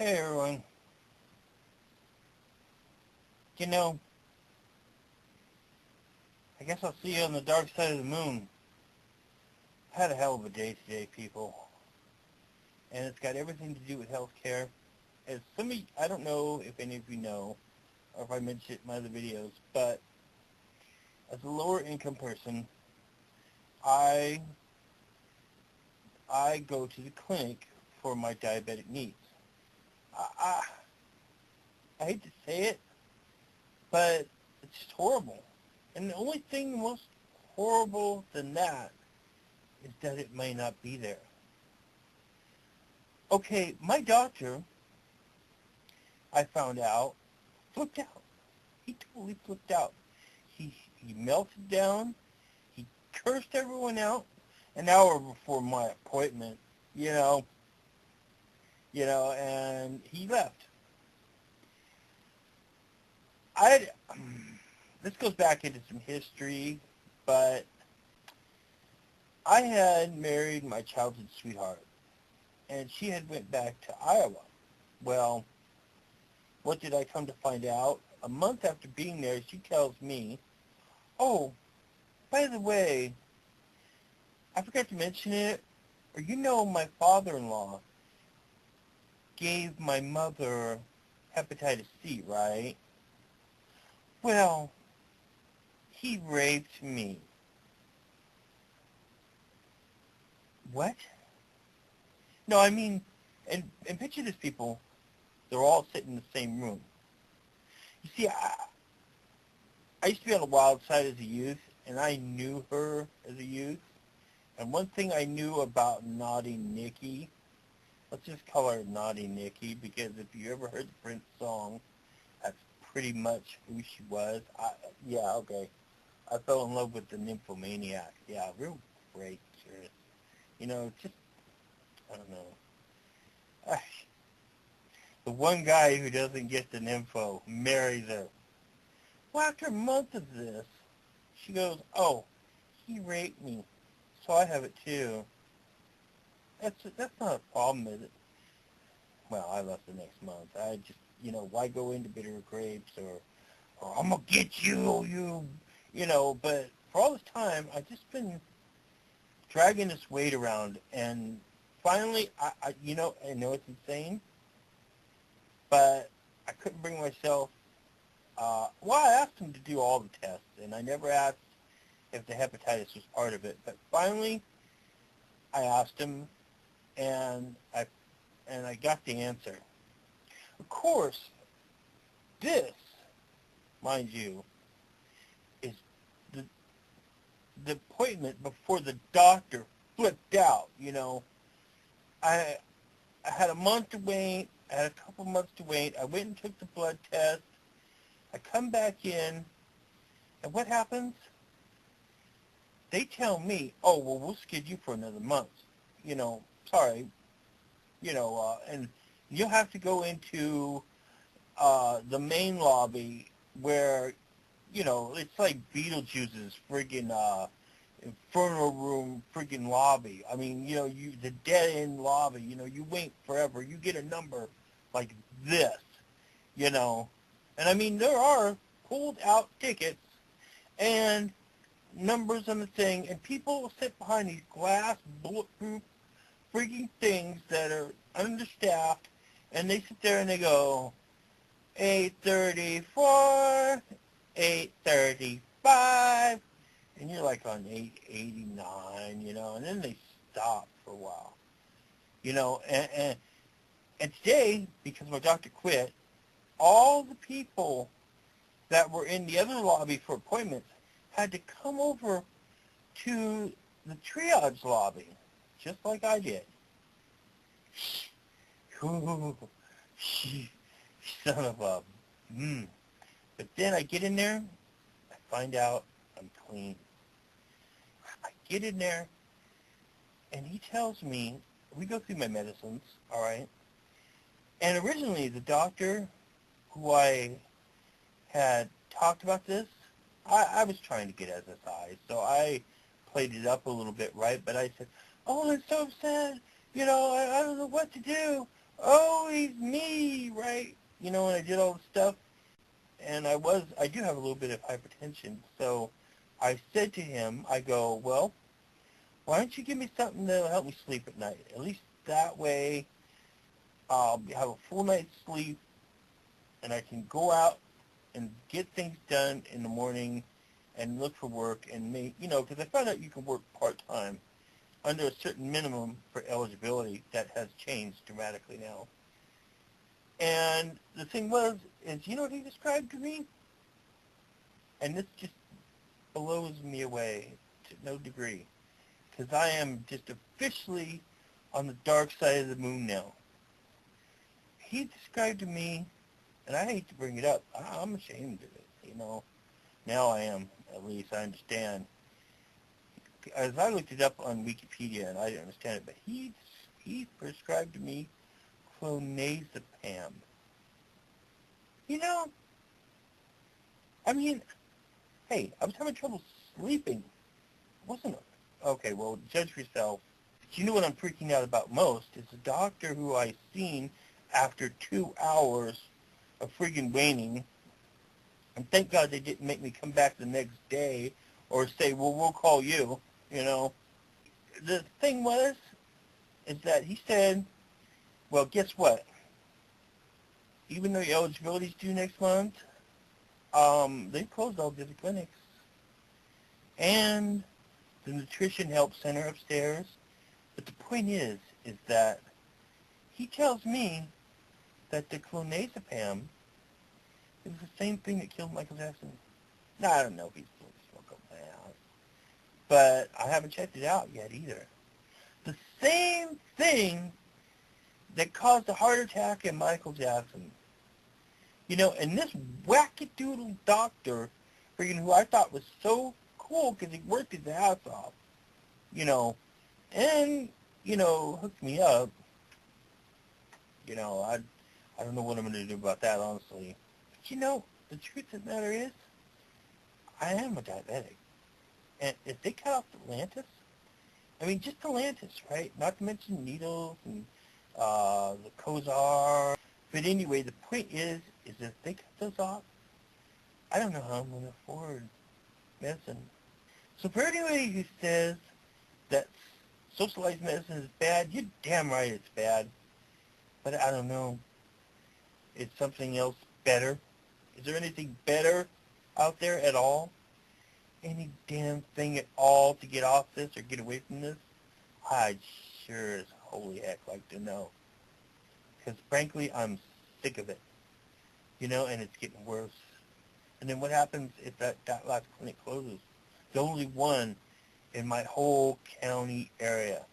Hey everyone. You know, I guess I'll see you on the dark side of the moon. I had a hell of a day today, people. And it's got everything to do with healthcare. As some of you, I don't know if any of you know, or if I mentioned it in my other videos, but as a lower income person, I go to the clinic for my diabetic needs. I, I hate to say it, but it's just horrible. And the only thing most horrible than that is that it may not be there. Okay, my doctor, I found out, flipped out. He totally flipped out. He melted down. He cursed everyone out an hour before my appointment, you know, and he left. This goes back into some history, but I had married my childhood sweetheart, and she had went back to Iowa. Well, what did I come to find out? A month after being there, she tells me, oh, by the way, I forgot to mention it, or my father-in-law gave my mother hepatitis C, right? Well, he raped me. What? No, I mean, and picture this, people. They're all sitting in the same room. You see, I used to be on the wild side as a youth, and I knew her as a youth. And one thing I knew about Naughty Nikki, let's just call her Naughty Nikki, because if you ever heard the Prince song, that's pretty much who she was. Yeah, okay. I fell in love with the nymphomaniac. Yeah, real great, serious. Just, I don't know. The one guy who doesn't get the nympho marries her. Well, after a month of this, she goes, oh, he raped me, so I have it too. That's not a problem, is it? Well, I left the next month. I just, why go into bitter grapes or I'm going to get but for all this time, I've just been dragging this weight around, and finally, I know it's insane, but I couldn't bring myself, I asked him to do all the tests, and I never asked if the hepatitis was part of it, but finally, I asked him, and I got the answer. Of course, this, mind you, is the appointment before the doctor flipped out, I had a month to wait. I had a couple months to wait. I went and took the blood test. I come back in, and what happens? They tell me, oh, well, we'll schedule you for another month. Sorry. And you'll have to go into the main lobby where, it's like Beetlejuice's friggin' Inferno Room friggin' lobby. I mean, the dead-end lobby, you wait forever. You get a number like this, And I mean, there are pulled-out tickets and numbers on the thing, and people sit behind these glass, bulletproof freaking things that are understaffed, and they sit there and they go, 834, 835, and you're like on 889, and then they stop for a while, and today, because my doctor quit, all the people that were in the other lobby for appointments had to come over to the triage lobby, just like I did. Ooh, son of a, But then I get in there, I find out I'm clean. I get in there, and he tells me, we go through my medicines, all right? And originally, the doctor who I had talked about this, I was trying to get SSI, so I played it up a little bit, right? But I said, oh, I'm so upset, I don't know what to do. oh, he's me, right? You know, and I did all the stuff, and I do have a little bit of hypertension, so I said to him, I go, well, why don't you give me something that'll help me sleep at night? At least that way I'll have a full night's sleep, and I can go out and get things done in the morning and look for work and make, you know, because I found out you can work part-time under a certain minimum for eligibility that has changed dramatically now. And the thing was, is you know what he described to me? And this just blows me away to no degree, because I am just officially on the dark side of the moon now. He described to me, and I hate to bring it up, I'm ashamed of it, you know. Now I am, at least, I understand. As I looked it up on Wikipedia, and I didn't understand it, but he prescribed to me clonazepam. You know, I mean, hey, I was having trouble sleeping. Wasn't it? Okay, well, judge for yourself. You know what I'm freaking out about most is the doctor who I seen after 2 hours of freaking waning, and thank God they didn't make me come back the next day or say, well, we'll call you, you know. The thing was, is that he said, well, guess what? Even though your eligibility's due next month, they closed all the other clinics. And the nutrition help center upstairs. But the point is that he tells me that the clonazepam is the same thing that killed Michael Jackson. Now, I don't know if he's still smoking my house, but I haven't checked it out yet either. The same thing that caused a heart attack in Michael Jackson. You know, and this wackadoodle doctor, freaking who I thought was so cool because he worked his ass off, you know, and, you know, hooked me up. You know, I don't know what I'm going to do about that, honestly. But, you know, the truth of the matter is, I am a diabetic. And if they cut off the Lantus, I mean, just the Lantus, right? Not to mention needles and the Cozar. But anyway, the point is if they cut those off, I don't know how I'm going to afford medicine. So for anybody who says that socialized medicine is bad, you're damn right it's bad. But I don't know. Is something else better? Is there anything better out there at all? Any damn thing at all to get off this or get away from this? I'd sure as holy heck like to know. Because frankly, I'm sick of it. You know, and it's getting worse. And then what happens if that last clinic closes? The only one in my whole county area.